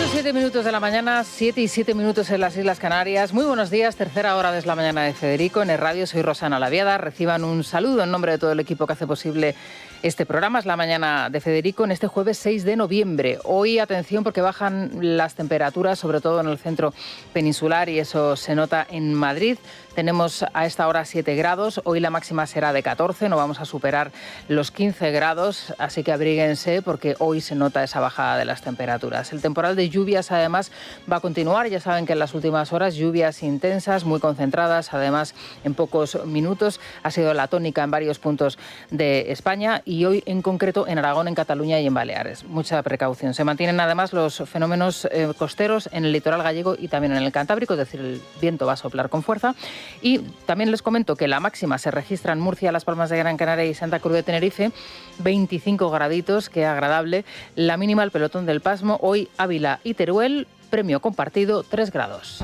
7 minutos de la mañana, 7 y 7 minutos en las Islas Canarias. Muy buenos días, tercera hora de la mañana de Federico. En el radio soy Rosana Laviada. Reciban un saludo en nombre de todo el equipo que hace posible este programa. Es la mañana de Federico en este jueves 6 de noviembre. Hoy, atención, porque bajan las temperaturas, sobre todo en el centro peninsular, y eso se nota en Madrid. Tenemos a esta hora 7 grados, hoy la máxima será de 14, no vamos a superar los 15 grados, así que abríguense porque hoy se nota esa bajada de las temperaturas. El temporal de lluvias además va a continuar, ya saben que en las últimas horas lluvias intensas, muy concentradas, además en pocos minutos, ha sido la tónica en varios puntos de España y hoy en concreto en Aragón, en Cataluña y en Baleares. Mucha precaución. Se mantienen además los fenómenos costeros en el litoral gallego y también en el Cantábrico, es decir, el viento va a soplar con fuerza. Y también les comento que la máxima se registra en Murcia, Las Palmas de Gran Canaria y Santa Cruz de Tenerife, 25 graditos, qué agradable. La mínima, el pelotón del Pasmo, hoy Ávila y Teruel, premio compartido, 3 grados.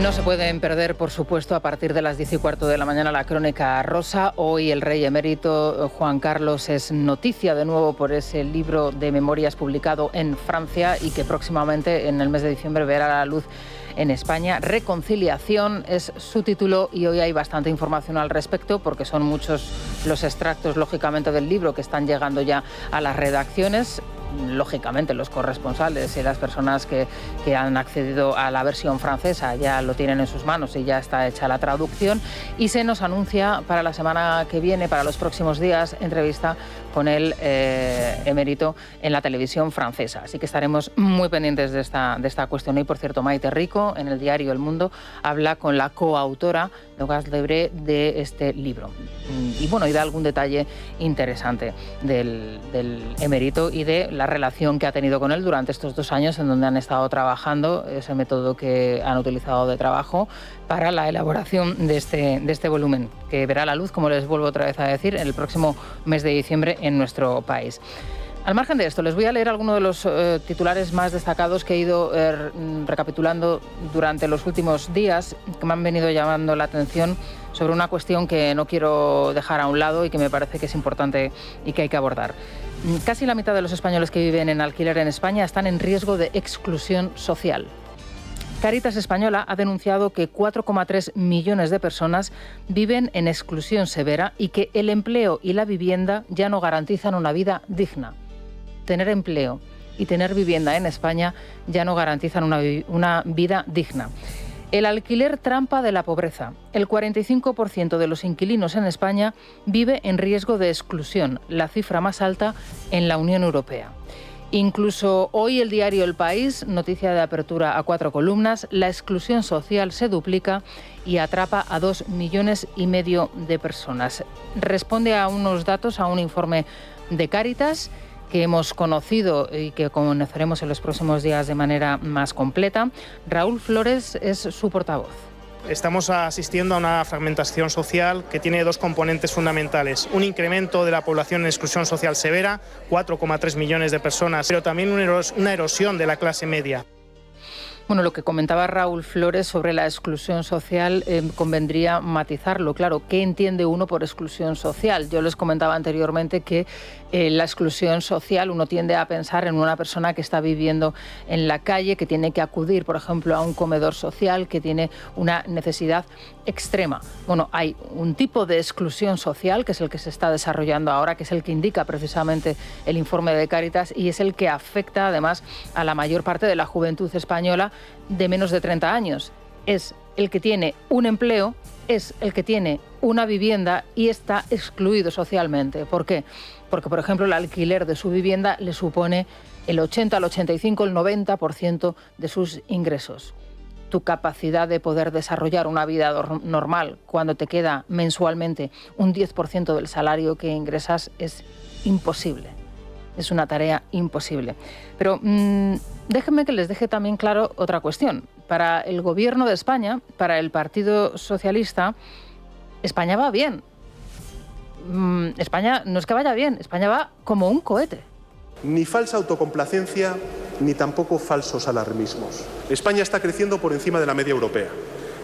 No se pueden perder, por supuesto, a partir de las 10:15 de la mañana la crónica rosa. Hoy el rey emérito Juan Carlos es noticia de nuevo por ese libro de memorias publicado en Francia y que próximamente en el mes de diciembre verá la luz en España. Reconciliación es su título y hoy hay bastante información al respecto porque son muchos los extractos, lógicamente, del libro que están llegando ya a las redacciones. Lógicamente los corresponsales y las personas que han accedido a la versión francesa ya lo tienen en sus manos y ya está hecha la traducción y se nos anuncia para la semana que viene, para los próximos días, entrevista con el emérito en la televisión francesa. Así que estaremos muy pendientes de esta cuestión. Y por cierto, Maite Rico en el diario El Mundo habla con la coautora Nogas Lebré de este libro y bueno, y da algún detalle interesante del emérito y de la relación que ha tenido con él durante estos 2 años en donde han estado trabajando, ese método que han utilizado de trabajo para la elaboración de este volumen, que verá la luz, como les vuelvo otra vez a decir, en el próximo mes de diciembre en nuestro país. Al margen de esto, les voy a leer algunos de los titulares más destacados que he ido recapitulando durante los últimos días, que me han venido llamando la atención sobre una cuestión que no quiero dejar a un lado y que me parece que es importante y que hay que abordar. Casi la mitad de los españoles que viven en alquiler en España están en riesgo de exclusión social. Cáritas Española ha denunciado que 4,3 millones de personas viven en exclusión severa y que el empleo y la vivienda ya no garantizan una vida digna. Tener empleo y tener vivienda en España ya no garantizan una vida digna. El alquiler trampa de la pobreza. El 45% de los inquilinos en España vive en riesgo de exclusión, la cifra más alta en la Unión Europea. Incluso hoy el diario El País, noticia de apertura a 4 columnas, la exclusión social se duplica y atrapa a 2,5 millones de personas. Responde a unos datos, a un informe de Cáritas que hemos conocido y que conoceremos en los próximos días de manera más completa. Raúl Flores es su portavoz. Estamos asistiendo a una fragmentación social que tiene 2 componentes fundamentales. Un incremento de la población en exclusión social severa, 4,3 millones de personas, pero también una erosión de la clase media. Bueno, lo que comentaba Raúl Flores sobre la exclusión social, convendría matizarlo. Claro, ¿qué entiende uno por exclusión social? Yo les comentaba anteriormente que la exclusión social, uno tiende a pensar en una persona que está viviendo en la calle, que tiene que acudir, por ejemplo, a un comedor social, que tiene una necesidad extrema. Bueno, hay un tipo de exclusión social, que es el que se está desarrollando ahora, que es el que indica precisamente el informe de Cáritas y es el que afecta además a la mayor parte de la juventud española de menos de 30 años. Es el que tiene un empleo, es el que tiene una vivienda y está excluido socialmente. ¿Por qué? Porque, por ejemplo, el alquiler de su vivienda le supone el 80, el 85, el 90% de sus ingresos. Tu capacidad de poder desarrollar una vida normal cuando te queda mensualmente un 10% del salario que ingresas es imposible. Es una tarea imposible. Pero déjenme que les deje también claro otra cuestión. Para el Gobierno de España, para el Partido Socialista, España va bien. España no es que vaya bien, España va como un cohete. Ni falsa autocomplacencia, ni tampoco falsos alarmismos. España está creciendo por encima de la media europea.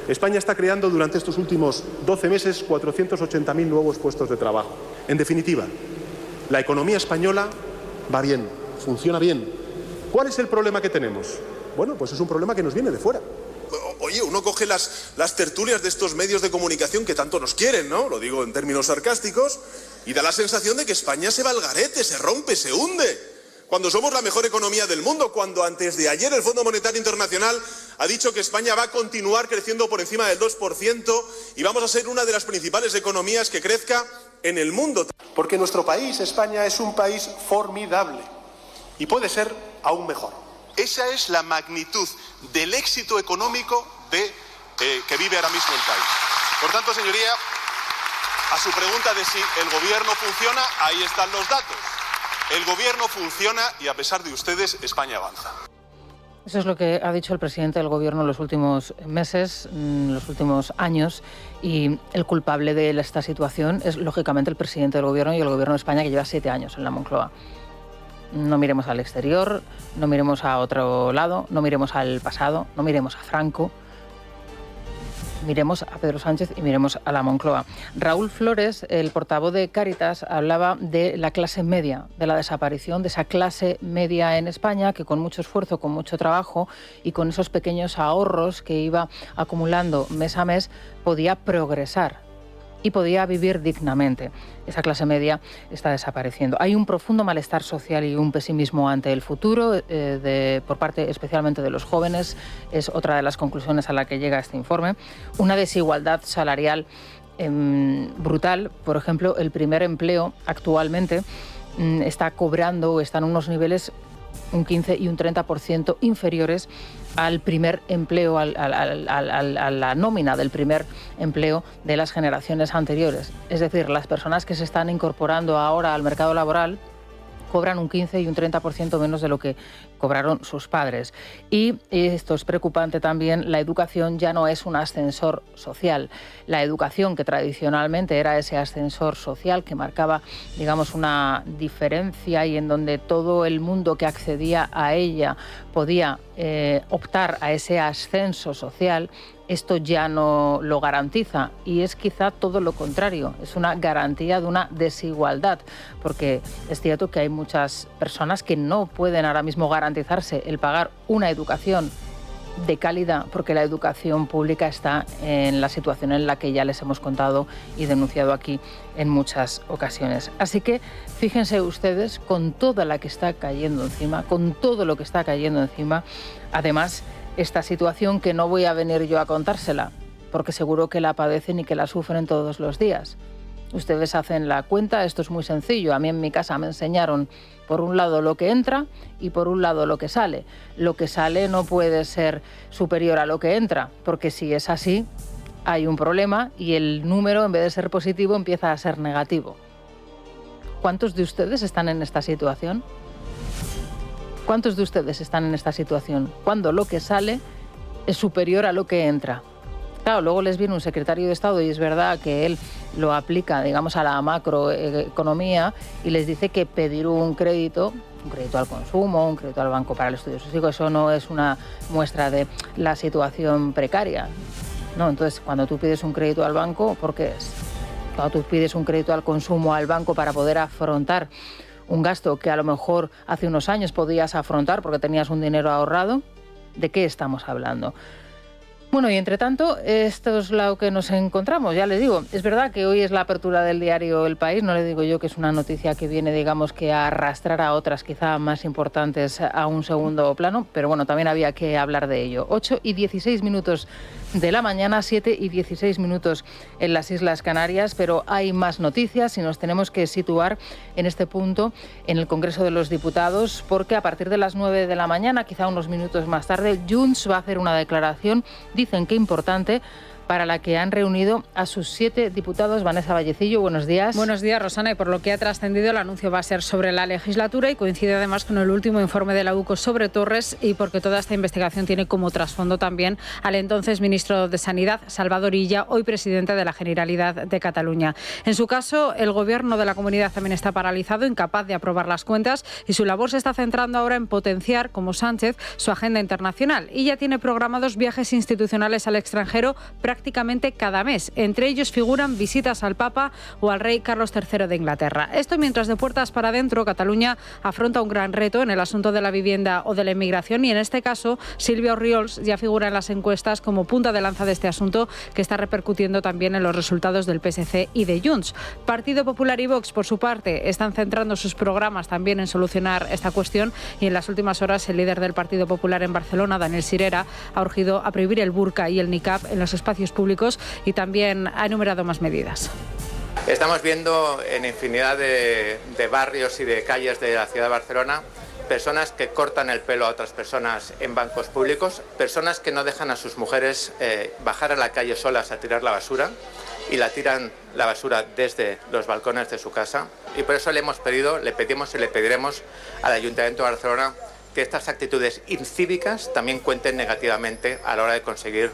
España está creando durante estos últimos 12 meses 480.000 nuevos puestos de trabajo. En definitiva, la economía española va bien, funciona bien. ¿Cuál es el problema que tenemos? Bueno, pues es un problema que nos viene de fuera. Oye, uno coge las tertulias de estos medios de comunicación que tanto nos quieren, ¿no? Lo digo en términos sarcásticos, y da la sensación de que España se va al garete, se rompe, se hunde. Cuando somos la mejor economía del mundo, cuando antes de ayer el Fondo Monetario Internacional ha dicho que España va a continuar creciendo por encima del 2% y vamos a ser una de las principales economías que crezca en el mundo. Porque nuestro país, España, es un país formidable y puede ser aún mejor. Esa es la magnitud del éxito económico que vive ahora mismo el país. Por tanto, señoría, a su pregunta de si el gobierno funciona, ahí están los datos. El gobierno funciona y a pesar de ustedes, España avanza. Eso es lo que ha dicho el presidente del gobierno en los últimos meses, los últimos años, y el culpable de esta situación es lógicamente el presidente del gobierno y el gobierno de España, que lleva 7 años en la Moncloa. No miremos al exterior, no miremos a otro lado, no miremos al pasado, no miremos a Franco. Miremos a Pedro Sánchez y miremos a la Moncloa. Raúl Flores, el portavoz de Cáritas, hablaba de la clase media, de la desaparición de esa clase media en España que con mucho esfuerzo, con mucho trabajo y con esos pequeños ahorros que iba acumulando mes a mes podía progresar y podía vivir dignamente. Esa clase media está desapareciendo. Hay un profundo malestar social y un pesimismo ante el futuro por parte especialmente de los jóvenes. Es otra de las conclusiones a la que llega este informe. Una desigualdad salarial brutal. Por ejemplo, el primer empleo actualmente está cobrando, está en unos niveles un 15 y un 30% inferiores al primer empleo, a la nómina del primer empleo de las generaciones anteriores. Es decir, las personas que se están incorporando ahora al mercado laboral cobran un 15 y un 30% menos de lo que cobraron sus padres. Y esto es preocupante también, la educación ya no es un ascensor social. La educación, que tradicionalmente era ese ascensor social que marcaba, digamos, una diferencia y en donde todo el mundo que accedía a ella podía optar a ese ascenso social, esto ya no lo garantiza y es quizá todo lo contrario, es una garantía de una desigualdad, porque es cierto que hay muchas personas que no pueden ahora mismo garantizarse el pagar una educación de calidad, porque la educación pública está en la situación en la que ya les hemos contado y denunciado aquí en muchas ocasiones. Así que fíjense ustedes con toda la que está cayendo encima, con todo lo que está cayendo encima, además esta situación que no voy a venir yo a contársela, porque seguro que la padecen y que la sufren todos los días. Ustedes hacen la cuenta, esto es muy sencillo. A mí en mi casa me enseñaron por un lado lo que entra y por un lado lo que sale. Lo que sale no puede ser superior a lo que entra, porque si es así, hay un problema y el número, en vez de ser positivo, empieza a ser negativo. ¿Cuántos de ustedes están en esta situación? ¿Cuántos de ustedes están en esta situación? Cuando lo que sale es superior a lo que entra. Claro, luego les viene un secretario de Estado y es verdad que él lo aplica, digamos, a la macroeconomía y les dice que pedir un crédito al consumo, un crédito al banco para el estudio de sus hijos, eso no es una muestra de la situación precaria. No, entonces, cuando tú pides un crédito al banco, ¿por qué es? Cuando tú pides un crédito al consumo al banco para poder afrontar un gasto que a lo mejor hace unos años podías afrontar porque tenías un dinero ahorrado, ¿de qué estamos hablando? Bueno, y entre tanto, esto es lo que nos encontramos, ya les digo. Es verdad que hoy es la apertura del diario El País, no le digo yo que es una noticia que viene, digamos, que a arrastrar a otras quizá más importantes a un segundo plano, pero bueno, también había que hablar de ello. 8:16 de la mañana, 7:16 en las Islas Canarias, pero hay más noticias y nos tenemos que situar en este punto en el Congreso de los Diputados, porque a partir de las 9 de la mañana, quizá unos minutos más tarde, Junts va a hacer una declaración, dicen que importante, para la que han reunido a sus 7 diputados. Vanessa Vallecillo, buenos días. Buenos días, Rosana. Y por lo que ha trascendido, el anuncio va a ser sobre la legislatura y coincide además con el último informe de la UCO sobre Torres, y porque toda esta investigación tiene como trasfondo también al entonces ministro de Sanidad, Salvador Illa, hoy presidente de la Generalidad de Cataluña. En su caso, el gobierno de la comunidad también está paralizado, incapaz de aprobar las cuentas, y su labor se está centrando ahora en potenciar, como Sánchez, su agenda internacional. Y ya tiene programados viajes institucionales al extranjero prácticamente cada mes. Entre ellos figuran visitas al Papa o al rey Carlos III de Inglaterra. Esto mientras, de puertas para adentro, Cataluña afronta un gran reto en el asunto de la vivienda o de la inmigración, y en este caso Sílvia Orriols ya figura en las encuestas como punta de lanza de este asunto, que está repercutiendo también en los resultados del PSC y de Junts. Partido Popular y Vox, por su parte, están centrando sus programas también en solucionar esta cuestión, y en las últimas horas el líder del Partido Popular en Barcelona, Daniel Sirera, ha urgido a prohibir el burka y el niqab en los espacios públicos, y también ha enumerado más medidas. Estamos viendo en infinidad de barrios y de calles de la ciudad de Barcelona personas que cortan el pelo a otras personas en bancos públicos, personas que no dejan a sus mujeres bajar a la calle solas a tirar la basura, y la tiran la basura desde los balcones de su casa. Y por eso le pedimos y le pediremos al Ayuntamiento de Barcelona que estas actitudes incívicas también cuenten negativamente a la hora de conseguir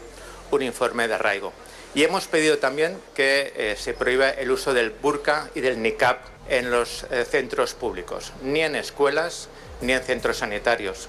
un informe de arraigo. Y hemos pedido también que se prohíba el uso del burka y del niqab en los centros públicos, ni en escuelas ni en centros sanitarios.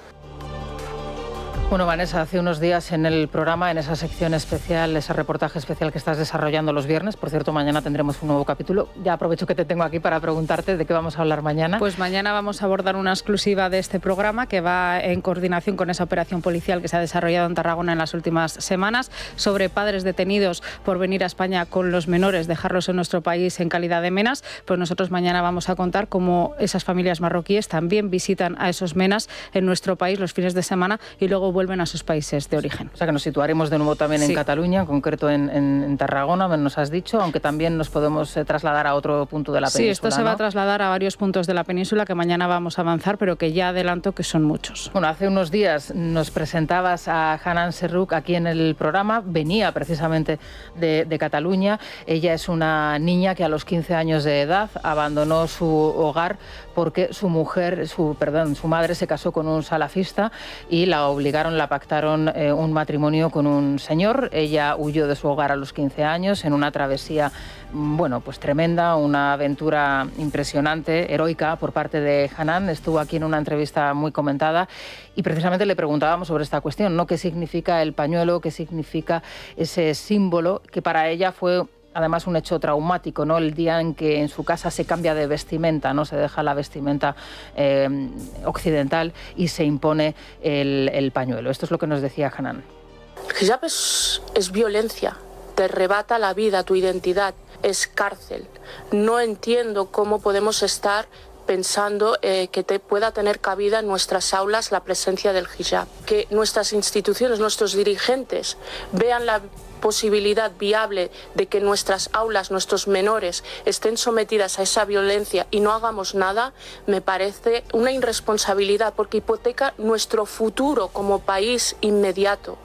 Bueno, Vanessa, hace unos días en el programa, en esa sección especial, ese reportaje especial que estás desarrollando los viernes, por cierto, mañana tendremos un nuevo capítulo. Ya aprovecho que te tengo aquí para preguntarte de qué vamos a hablar mañana. Pues mañana vamos a abordar una exclusiva de este programa que va en coordinación con esa operación policial que se ha desarrollado en Tarragona en las últimas semanas, sobre padres detenidos por venir a España con los menores, dejarlos en nuestro país en calidad de menas. Pues nosotros mañana vamos a contar cómo esas familias marroquíes también visitan a esos menas en nuestro país los fines de semana y luego vuelven a sus países de origen. O sea que nos situaremos de nuevo también en Cataluña, en concreto en Tarragona, nos has dicho, aunque también nos podemos trasladar a otro punto de la península. Sí, esto se va a trasladar a varios puntos de la península que mañana vamos a avanzar, pero que ya adelanto que son muchos. Bueno, hace unos días nos presentabas a Hanan Serrouk aquí en el programa, venía precisamente de Cataluña. Ella es una niña que a los 15 años de edad abandonó su hogar porque su madre se casó con un salafista y la pactaron un matrimonio con un señor. Ella huyó de su hogar a los 15 años en una travesía, pues tremenda, una aventura impresionante, heroica por parte de Hanan. Estuvo aquí en una entrevista muy comentada y precisamente le preguntábamos sobre esta cuestión, ¿no? ¿Qué significa el pañuelo? ¿Qué significa ese símbolo que para ella fue además un hecho traumático, ¿no? El día en que en su casa se cambia de vestimenta, ¿no? Se deja la vestimenta occidental y se impone el pañuelo. Esto es lo que nos decía Hanan. El hijab es violencia, te arrebata la vida, tu identidad, es cárcel. No entiendo cómo podemos estar pensando que pueda tener cabida en nuestras aulas la presencia del hijab. Que nuestras instituciones, nuestros dirigentes vean la posibilidad viable de que nuestras aulas, nuestros menores estén sometidas a esa violencia y no hagamos nada, me parece una irresponsabilidad porque hipoteca nuestro futuro como país inmediato.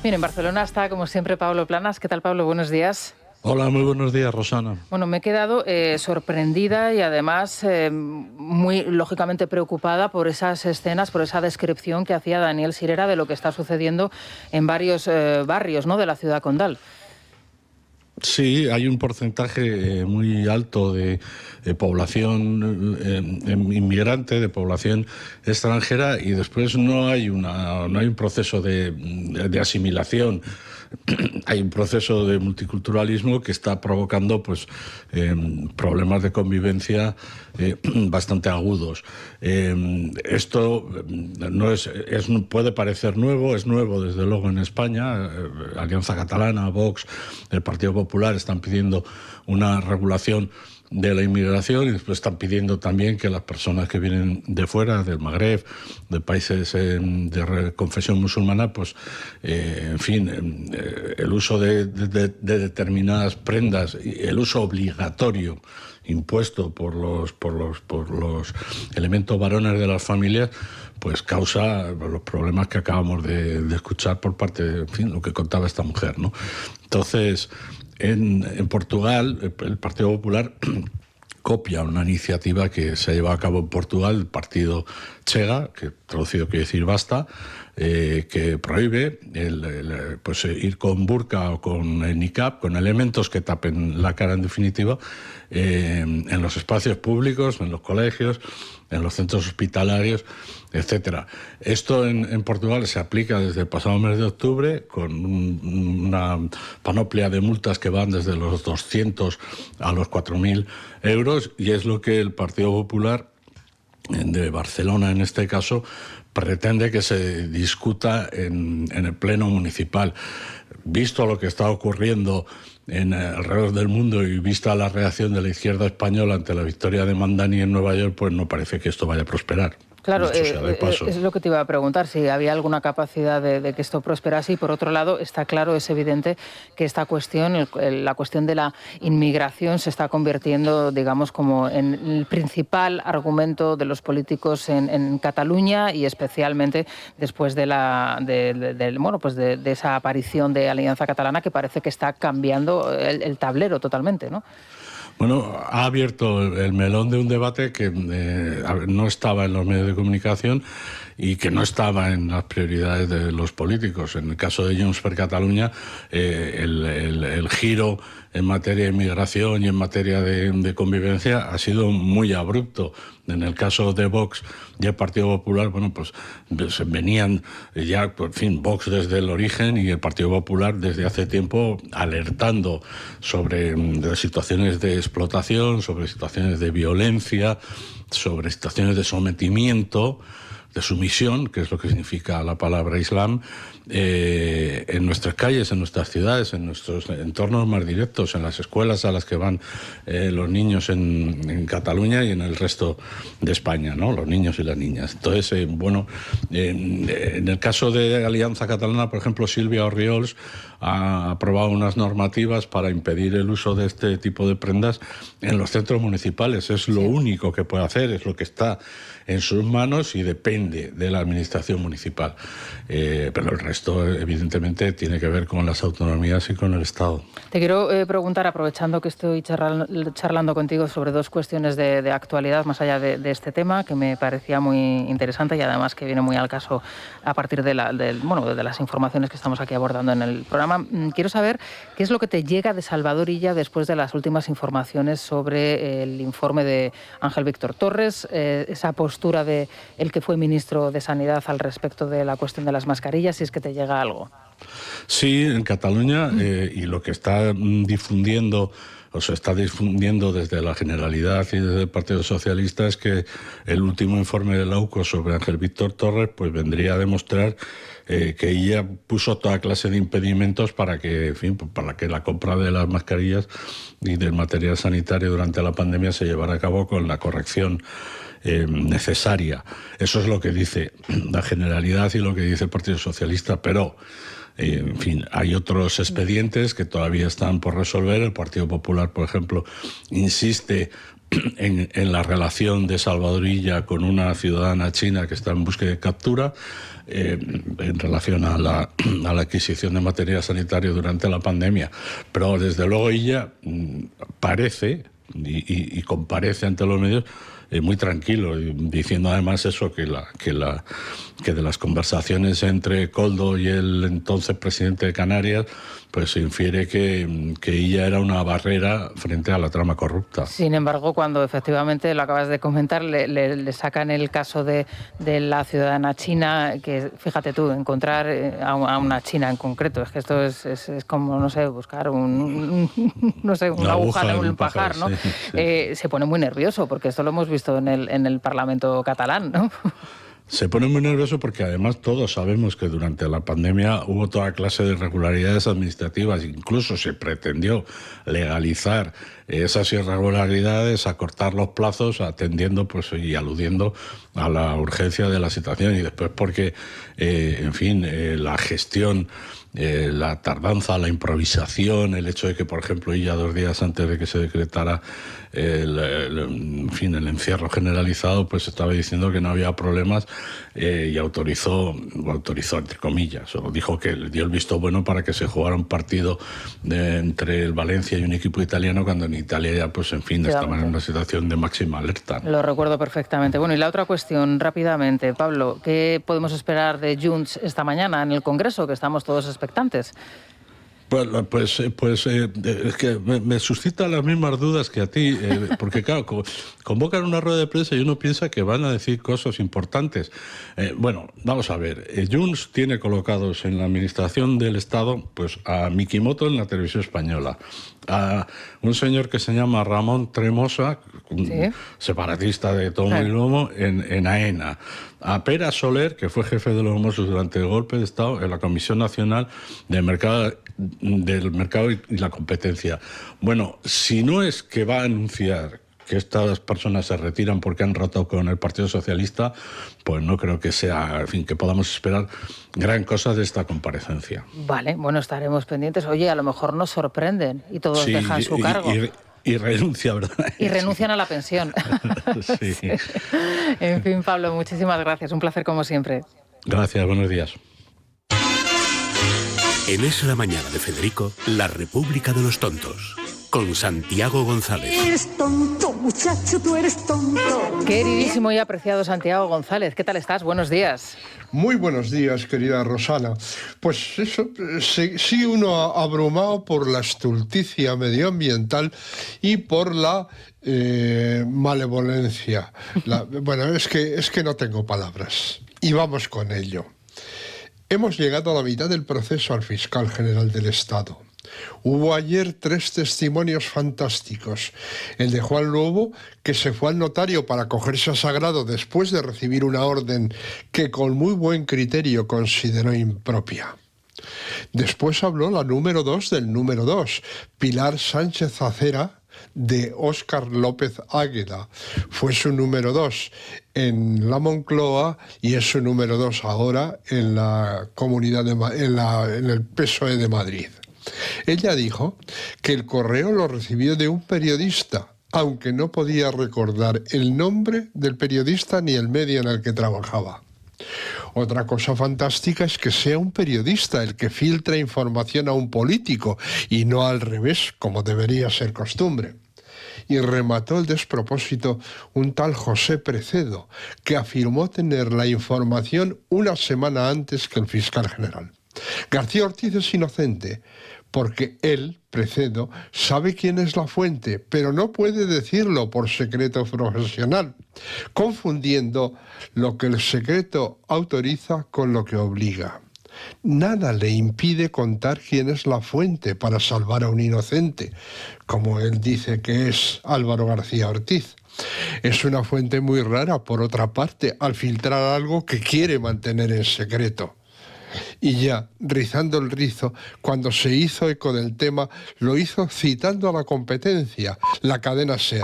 Bien, en Barcelona está como siempre Pablo Planas. ¿Qué tal, Pablo? Buenos días. Hola, muy buenos días, Rosana. Bueno, me he quedado sorprendida y además muy lógicamente preocupada por esas escenas, por esa descripción que hacía Daniel Sirera de lo que está sucediendo en varios barrios, ¿no?, de la ciudad condal. Sí, hay un porcentaje muy alto de población inmigrante, de población extranjera, y después no hay un proceso de asimilación. Hay un proceso de multiculturalismo que está provocando problemas de convivencia bastante agudos. Esto puede parecer nuevo, es nuevo desde luego en España. Alianza Catalana, Vox, el Partido Popular están pidiendo una regulación de la inmigración y después están pidiendo también que las personas que vienen de fuera, del Magreb, de países de confesión musulmana, el uso de determinadas prendas, el uso obligatorio impuesto por los elementos varones de las familias, pues causa los problemas que acabamos de escuchar por parte de, en fin, lo que contaba esta mujer, ¿no? Entonces, en Portugal, el Partido Popular copia una iniciativa que se ha llevado a cabo en Portugal, el partido Chega, que traducido quiere decir basta, que prohíbe pues ir con burka o con niqab, con elementos que tapen la cara en definitiva, en los espacios públicos, en los colegios, en los centros hospitalarios, etcétera. Esto en Portugal se aplica desde el pasado mes de octubre con una panoplia de multas que van desde los 200 a los 4.000 euros, y es lo que el Partido Popular de Barcelona, en este caso, pretende que se discuta en el Pleno Municipal. Visto lo que está ocurriendo alrededor del mundo y vista la reacción de la izquierda española ante la victoria de Mandani en Nueva York, pues no parece que esto vaya a prosperar. Claro, es lo que te iba a preguntar, si había alguna capacidad de que esto prosperase. Y por otro lado, está claro, es evidente que esta cuestión, la cuestión de la inmigración, se está convirtiendo, digamos, como en el principal argumento de los políticos en Cataluña, y especialmente después de esa aparición de Alianza Catalana, que parece que está cambiando el tablero totalmente, ¿no? Bueno, ha abierto el melón de un debate que no estaba en los medios de comunicación y que no estaba en las prioridades de los políticos. En el caso de Junts per Catalunya, el giro en materia de inmigración y en materia de convivencia ha sido muy abrupto. En el caso de Vox y el Partido Popular, bueno, pues venían ya, por fin, Vox desde el origen y el Partido Popular desde hace tiempo alertando sobre las situaciones de explotación, sobre situaciones de violencia, sobre situaciones de sometimiento, de sumisión, que es lo que significa la palabra Islam, en nuestras calles, en nuestras ciudades, en nuestros entornos más directos, en las escuelas a las que van los niños en Cataluña y en el resto de España, ¿no? Los niños y las niñas. Entonces, en el caso de Alianza Catalana, por ejemplo, Sílvia Orriols ha aprobado unas normativas para impedir el uso de este tipo de prendas en los centros municipales. Es lo único que puede hacer, es lo que está en sus manos y depende de la administración municipal. Pero el resto, evidentemente, tiene que ver con las autonomías y con el Estado. Te quiero preguntar, aprovechando que estoy charlando contigo sobre dos cuestiones de actualidad, más allá de este tema, que me parecía muy interesante y además que viene muy al caso a partir de las informaciones que estamos aquí abordando en el programa. Quiero saber qué es lo que te llega de Salvador Illa después de las últimas informaciones sobre el informe de Ángel Víctor Torres, esa postura de el que fue ministro de Sanidad al respecto de la cuestión de las mascarillas, si es que te llega algo. Sí, en Cataluña, y lo que está difundiendo, o se está difundiendo desde la Generalidad y desde el Partido Socialista, es que el último informe de la UCO sobre Ángel Víctor Torres pues vendría a demostrar que ella puso toda clase de impedimentos para que, en fin, para que la compra de las mascarillas y del material sanitario durante la pandemia se llevara a cabo con la corrección necesaria. Eso es lo que dice la Generalidad y lo que dice el Partido Socialista, pero en fin, hay otros expedientes que todavía están por resolver. El Partido Popular, por ejemplo, insiste en la relación de Salvador Illa con una ciudadana china que está en búsqueda de captura en relación a la adquisición de material sanitario durante la pandemia. Pero desde luego Illa parece y comparece ante los medios muy tranquilo, diciendo además eso, que de las conversaciones entre Koldo y el entonces presidente de Canarias, pues se infiere que ella era una barrera frente a la trama corrupta. Sin embargo, cuando efectivamente, lo acabas de comentar, le sacan el caso de la ciudadana china, que fíjate tú, encontrar a una china en concreto, es que esto es como, no sé, buscar una aguja en un pajar, ¿no? Sí. Se pone muy nervioso, porque esto lo hemos visto en el Parlamento catalán, ¿no? Se pone muy nervioso porque además todos sabemos que durante la pandemia hubo toda clase de irregularidades administrativas, incluso se pretendió legalizar esas irregularidades, acortar los plazos, atendiendo pues y aludiendo a la urgencia de la situación, y después porque, en fin, la gestión, la tardanza, la improvisación, el hecho de que, por ejemplo, ya 2 días antes de que se decretara el encierro generalizado, pues estaba diciendo que no había problemas y autorizó entre comillas, o dijo que le dio el visto bueno para que se jugara un partido entre el Valencia y un equipo italiano, cuando en Italia ya, pues en fin, estaban en una situación de máxima alerta. Lo recuerdo perfectamente. Bueno, y la otra cuestión, rápidamente, Pablo, ¿qué podemos esperar de Junts esta mañana en el Congreso, que estamos todos expectantes? Pues es que me suscita las mismas dudas que a ti, porque claro, convocan una rueda de prensa y uno piensa que van a decir cosas importantes. Bueno, vamos a ver, Junts tiene colocados en la administración del Estado pues a Mikimoto en la televisión española, a un señor que se llama Ramón Tremosa, separatista de tomo y lomo, en AENA, a Pere Soler, que fue jefe de los Mossos durante el golpe de Estado en la Comisión Nacional del Mercado y la Competencia. Bueno, si no es que va a anunciar que estas personas se retiran porque han roto con el Partido Socialista, pues no creo que sea, en fin, que podamos esperar gran cosa de esta comparecencia. Vale, bueno, estaremos pendientes. Oye, a lo mejor nos sorprenden y todos dejan su cargo. Y renuncia, ¿verdad? Y renuncian a la pensión. Sí. Sí. En fin, Pablo, muchísimas gracias. Un placer como siempre. Gracias, buenos días. En Es la Mañana de Federico, la República de los Tontos, con Santiago González. Eres tonto, muchacho, tú eres tonto. Queridísimo y apreciado Santiago González, ¿qué tal estás? Buenos días. Muy buenos días, querida Rosana. Pues eso, sigue uno abrumado por la estulticia medioambiental y por la malevolencia. Bueno, es que no tengo palabras. Y vamos con ello. Hemos llegado a la mitad del proceso al fiscal general del Estado. Hubo ayer 3 testimonios fantásticos. El de Juan Lobo, que se fue al notario para cogerse a sagrado después de recibir una orden que con muy buen criterio consideró impropia. Después habló la número 2 del número 2, Pilar Sánchez Acera, de Óscar López Águeda. Fue su número 2 en la Moncloa y es su número 2 ahora en la comunidad en el PSOE de Madrid. Ella dijo que el correo lo recibió de un periodista, aunque no podía recordar el nombre del periodista ni el medio en el que trabajaba. Otra cosa fantástica es que sea un periodista el que filtra información a un político y no al revés, como debería ser costumbre. Y remató el despropósito un tal José Precedo, que afirmó tener la información una semana antes que el fiscal general. García Ortiz es inocente, porque él, Precedo, sabe quién es la fuente, pero no puede decirlo por secreto profesional, confundiendo lo que el secreto autoriza con lo que obliga. Nada le impide contar quién es la fuente para salvar a un inocente, como él dice que es Álvaro García Ortiz. Es una fuente muy rara, por otra parte, al filtrar algo que quiere mantener en secreto. Y ya, rizando el rizo, cuando se hizo eco del tema, lo hizo citando a la competencia, la cadena SER.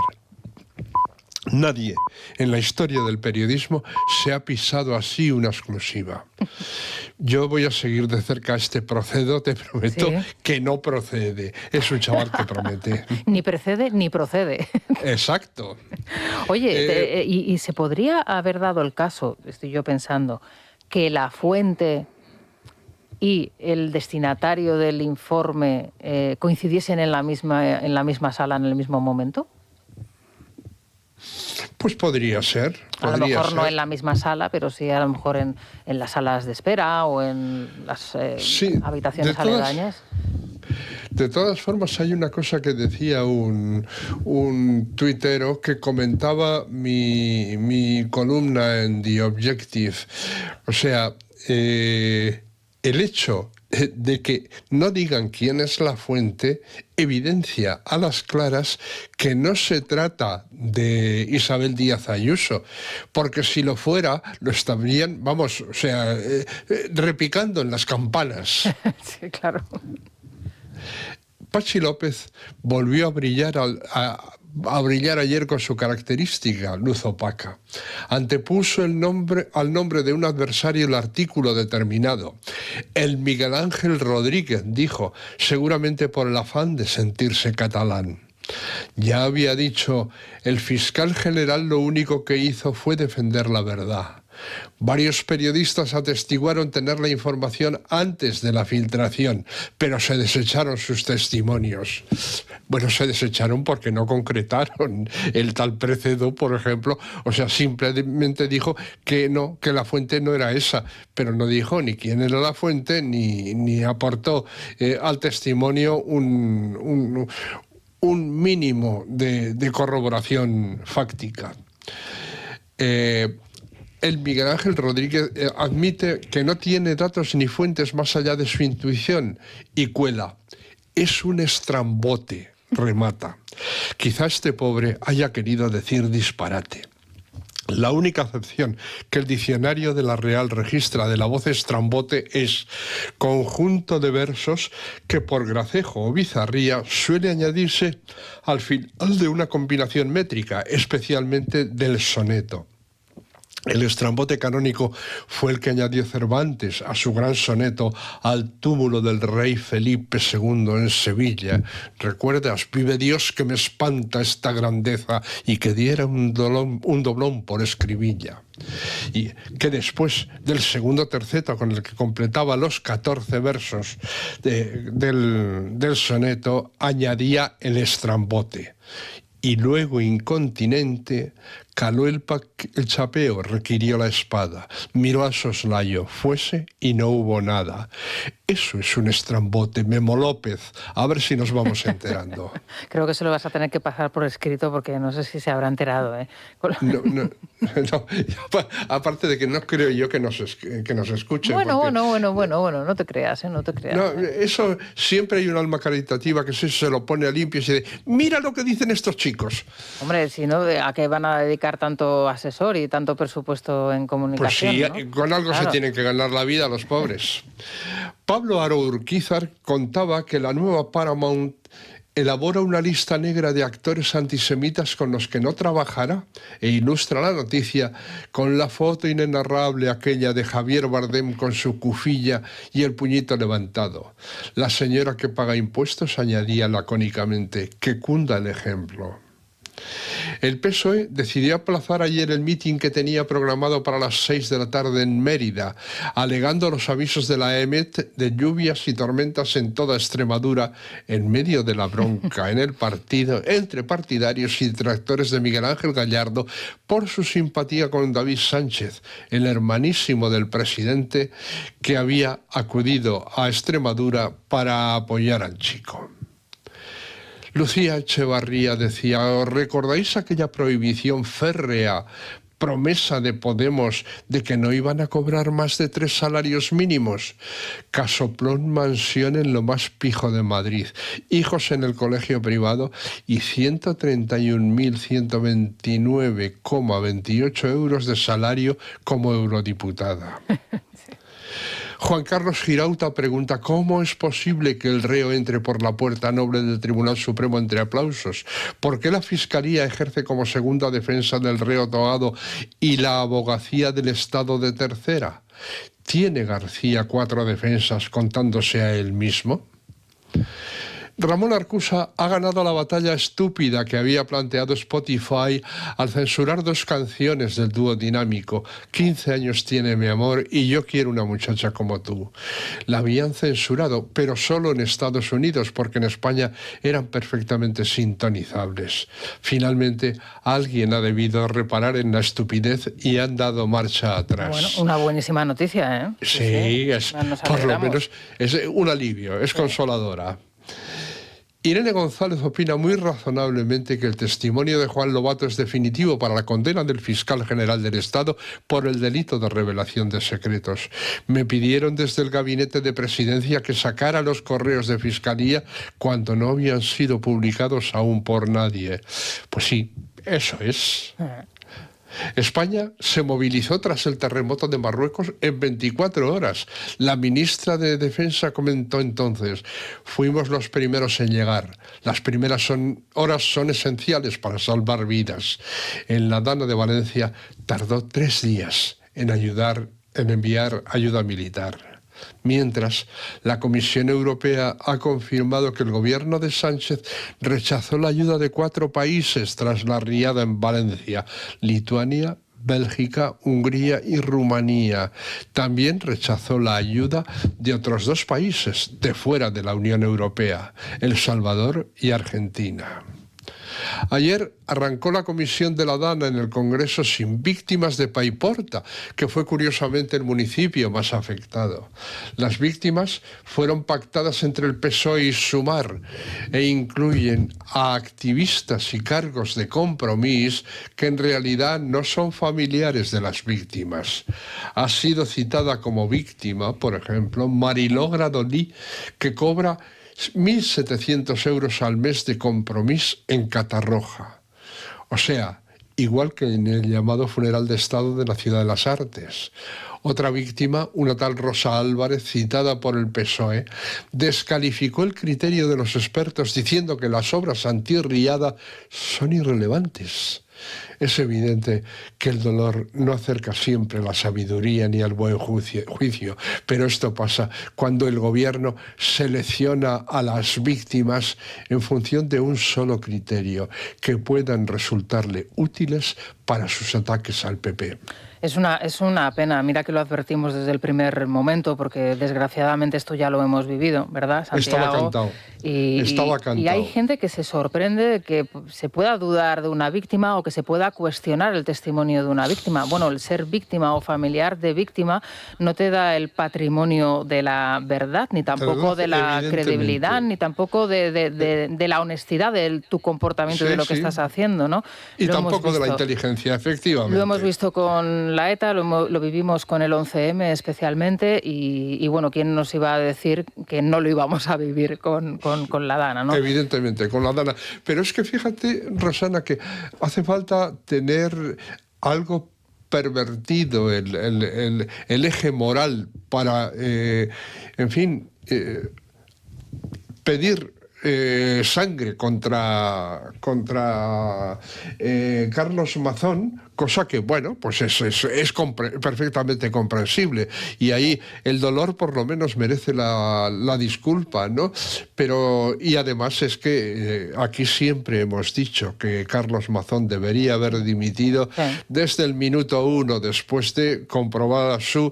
Nadie en la historia del periodismo se ha pisado así una exclusiva. Yo voy a seguir de cerca este Precedo, te prometo que no procede. Es un chaval que promete. Ni precede ni procede. Exacto. Oye, ¿y se podría haber dado el caso, estoy yo pensando, que la fuente y el destinatario del informe coincidiesen en la misma sala en el mismo momento? Pues podría ser. A lo mejor no en la misma sala, pero sí a lo mejor en las salas de espera o en las habitaciones aledañas. De todas formas, hay una cosa que decía un tuitero que comentaba mi columna en The Objective. O sea, el hecho de que no digan quién es la fuente evidencia a las claras que no se trata de Isabel Díaz Ayuso, porque si lo fuera, lo estarían, repicando en las campanas. Sí, claro. Patxi López volvió a brillar ayer con su característica luz opaca. Antepuso al nombre de un adversario el artículo determinado. El Miguel Ángel Rodríguez, dijo, seguramente por el afán de sentirse catalán. Ya había dicho, el fiscal general lo único que hizo fue defender la verdad. Varios periodistas atestiguaron tener la información antes de la filtración, pero se desecharon sus testimonios. Bueno, se desecharon porque no concretaron. El tal Precedo, por ejemplo, o sea, simplemente dijo que no, que la fuente no era esa, pero no dijo ni quién era la fuente, ni aportó al testimonio un mínimo de corroboración fáctica. El Miguel Ángel Rodríguez admite que no tiene datos ni fuentes más allá de su intuición y cuela. Es un estrambote, remata. Quizá este pobre haya querido decir disparate. La única acepción que el diccionario de la Real registra de la voz estrambote es conjunto de versos que por gracejo o bizarría suele añadirse al final de una combinación métrica, especialmente del soneto. El estrambote canónico fue el que añadió Cervantes a su gran soneto Al túmulo del rey Felipe II en Sevilla. ¿Recuerdas? Vive Dios que me espanta esta grandeza y que diera un doblón por escribilla. Y que después del segundo terceto con el que completaba los 14 versos del soneto añadía el estrambote. Y luego incontinente caló el chapeo, requirió la espada, miró a soslayo, fuese y no hubo nada. Eso es un estrambote, Memo López. A ver si nos vamos enterando. Creo que se lo vas a tener que pasar por escrito porque no sé si se habrá enterado. No, aparte de que no creo yo que nos escuche. Bueno, no te creas, no te creas. No, eso siempre hay un alma caritativa que se lo pone a limpio y se dice, mira lo que dicen estos chicos. Hombre, si no, ¿a qué van a dedicar tanto asesor y tanto presupuesto en comunicación? Pues sí, ¿no? Con algo claro. Se tienen que ganar la vida los pobres. Pablo Aro Urquizar contaba que la nueva Paramount elabora una lista negra de actores antisemitas con los que no trabajará e ilustra la noticia con la foto inenarrable aquella de Javier Bardem con su cufilla y el puñito levantado. La señora que paga impuestos añadía lacónicamente que cunda el ejemplo. El PSOE decidió aplazar ayer el mitin que tenía programado para las 6 de la tarde en Mérida, alegando los avisos de la EMET de lluvias y tormentas en toda Extremadura, en medio de la bronca en el partido entre partidarios y detractores de Miguel Ángel Gallardo por su simpatía con David Sánchez, el hermanísimo del presidente que había acudido a Extremadura para apoyar al chico. Lucía Echevarría decía, ¿os recordáis aquella prohibición férrea, promesa de Podemos de que no iban a cobrar más de 3 salarios mínimos? Casoplón, mansión en lo más pijo de Madrid, hijos en el colegio privado y 131.129,28 euros de salario como eurodiputada. Juan Carlos Girauta pregunta ¿cómo es posible que el reo entre por la puerta noble del Tribunal Supremo entre aplausos? ¿Por qué la Fiscalía ejerce como segunda defensa del reo togado y la abogacía del Estado de tercera? ¿Tiene García 4 defensas contándose a él mismo? Ramón Arcusa ha ganado la batalla estúpida que había planteado Spotify al censurar 2 canciones del dúo dinámico. 15 años tiene mi amor y yo quiero una muchacha como tú. La habían censurado, pero solo en Estados Unidos, porque en España eran perfectamente sintonizables. Finalmente, alguien ha debido reparar en la estupidez y han dado marcha atrás. Bueno, una buenísima noticia, ¿eh? Sí, es, por lo menos es un alivio, es consoladora. Irene González opina muy razonablemente que el testimonio de Juan Lobato es definitivo para la condena del fiscal general del Estado por el delito de revelación de secretos. Me pidieron desde el gabinete de presidencia que sacara los correos de fiscalía cuando no habían sido publicados aún por nadie. Pues sí, eso es. España se movilizó tras el terremoto de Marruecos en 24 horas. La ministra de Defensa comentó entonces, fuimos los primeros en llegar. Las primeras horas son esenciales para salvar vidas. En la Dana de Valencia tardó 3 días en enviar ayuda militar. Mientras, la Comisión Europea ha confirmado que el gobierno de Sánchez rechazó la ayuda de 4 países tras la riada en Valencia: Lituania, Bélgica, Hungría y Rumanía. También rechazó la ayuda de otros 2 países de fuera de la Unión Europea, El Salvador y Argentina. Ayer arrancó la comisión de la Dana en el Congreso sin víctimas de Paiporta, que fue curiosamente el municipio más afectado. Las víctimas fueron pactadas entre el PSOE y Sumar e incluyen a activistas y cargos de Compromís que en realidad no son familiares de las víctimas. Ha sido citada como víctima, por ejemplo, Mariló Gradolí, que cobra 1.700 euros al mes de Compromís en Catarroja. O sea, igual que en el llamado funeral de Estado de la Ciudad de las Artes. Otra víctima, una tal Rosa Álvarez, citada por el PSOE, descalificó el criterio de los expertos diciendo que las obras anti-riada son irrelevantes. Es evidente que el dolor no acerca siempre la sabiduría ni al buen juicio, pero esto pasa cuando el gobierno selecciona a las víctimas en función de un solo criterio, que puedan resultarle útiles para sus ataques al PP. Es una pena, mira que lo advertimos desde el primer momento, porque desgraciadamente esto ya lo hemos vivido, ¿verdad, Santiago? Estaba cantado. Y hay gente que se sorprende de que se pueda dudar de una víctima o que se pueda cuestionar el testimonio de una víctima. Bueno, el ser víctima o familiar de víctima no te da el patrimonio de la verdad, ni tampoco de la credibilidad, ni tampoco de la honestidad de tu comportamiento, de lo que estás haciendo, ¿no? Y tampoco de la inteligencia, efectivamente. Lo hemos visto con la ETA, lo vivimos con el 11M especialmente, y bueno, ¿quién nos iba a decir que no lo íbamos a vivir con la Dana, ¿no? Evidentemente, con la Dana. Pero es que fíjate, Rosana, que hace falta tener algo pervertido, el eje moral para, pedir sangre contra Carlos Mazón, cosa que, bueno, pues es perfectamente comprensible, y ahí el dolor por lo menos merece la disculpa, ¿no? Pero, y además es que aquí siempre hemos dicho que Carlos Mazón debería haber dimitido desde el minuto 1, después de comprobada su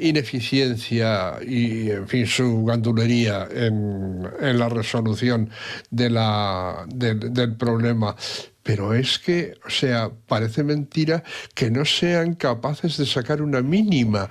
ineficiencia y, en fin, su gandulería en la resolución del problema. Pero es que, o sea, parece mentira que no sean capaces de sacar una mínima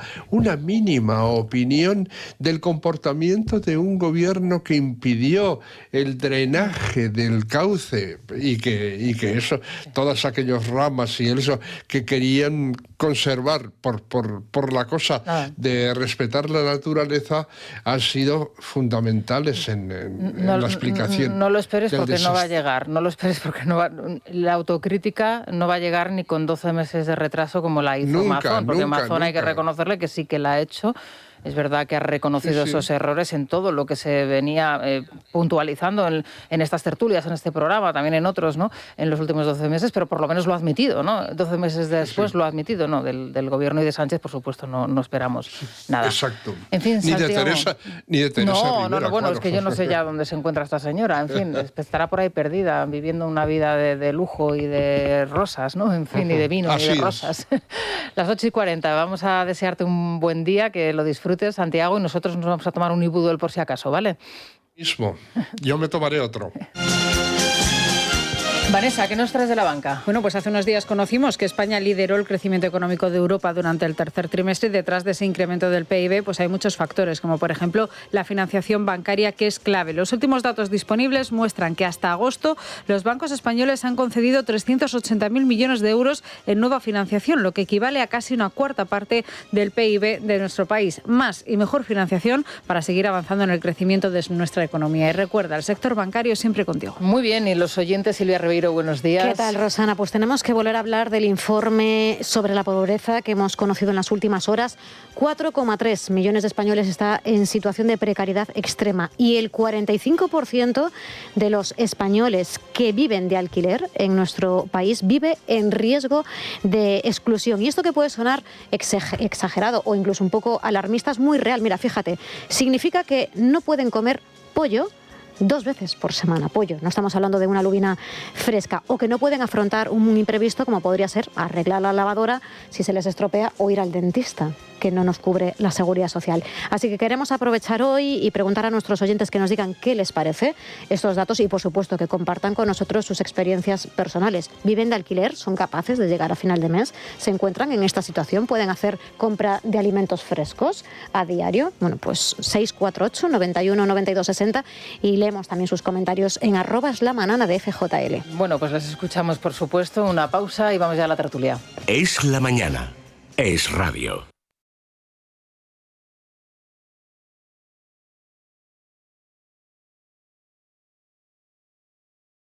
opinión del comportamiento de un gobierno que impidió el drenaje del cauce y que eso, todas aquellas ramas y eso que querían conservar por la cosa de respetar la naturaleza han sido fundamentales en la explicación. No lo esperes porque no va a llegar, no lo esperes porque no va. La autocrítica no va a llegar ni con 12 meses de retraso como la hizo Mazón, porque Mazón hay que reconocerle que sí que la ha hecho. Es verdad que ha reconocido esos errores en todo lo que se venía puntualizando en estas tertulias, en este programa, también en otros, ¿no? En los últimos 12 meses, pero por lo menos lo ha admitido, ¿no? 12 meses después lo ha admitido, ¿no? Del gobierno y de Sánchez, por supuesto, no esperamos nada. Exacto. En fin, ni Santiago, de Teresa No, Rivera, bueno, claro. es que yo no sé ya dónde se encuentra esta señora. En fin, estará por ahí perdida, viviendo una vida de lujo y de rosas, ¿no? En fin, y de vino y de rosas. Las 8:40, vamos a desearte un buen día, que lo disfrutes, Santiago, y nosotros nos vamos a tomar un Ibudol por si acaso, ¿vale? Mismo. Yo me tomaré otro. Vanessa, ¿qué nos traes de la banca? Bueno, pues hace unos días conocimos que España lideró el crecimiento económico de Europa durante el tercer trimestre, y detrás de ese incremento del PIB pues hay muchos factores, como por ejemplo la financiación bancaria, que es clave. Los últimos datos disponibles muestran que hasta agosto los bancos españoles han concedido 380.000 millones de euros en nueva financiación, lo que equivale a casi una cuarta parte del PIB de nuestro país. Más y mejor financiación para seguir avanzando en el crecimiento de nuestra economía. Y recuerda, el sector bancario siempre contigo. Muy bien, y los oyentes, Silvia Ribeiro, buenos días. ¿Qué tal, Rosana? Pues tenemos que volver a hablar del informe sobre la pobreza que hemos conocido en las últimas horas. 4,3 millones de españoles está en situación de precariedad extrema, y el 45% de los españoles que viven de alquiler en nuestro país vive en riesgo de exclusión. Y esto, que puede sonar exagerado o incluso un poco alarmista, es muy real. Mira, fíjate, significa que no pueden comer pollo 2 veces por semana pollo. No estamos hablando de una lubina fresca, o que no pueden afrontar un imprevisto como podría ser arreglar la lavadora si se les estropea, o ir al dentista, que no nos cubre la seguridad social. Así que queremos aprovechar hoy y preguntar a nuestros oyentes que nos digan qué les parece estos datos y, por supuesto, que compartan con nosotros sus experiencias personales. ¿Viven de alquiler? ¿Son capaces de llegar a final de mes? ¿Se encuentran en esta situación? ¿Pueden hacer compra de alimentos frescos a diario? Bueno, pues 648 91 92 60 y leemos también sus comentarios en @lamanana de FJL. Bueno, pues les escuchamos, por supuesto. Una pausa y vamos ya a la tertulia. Es la mañana. Es radio.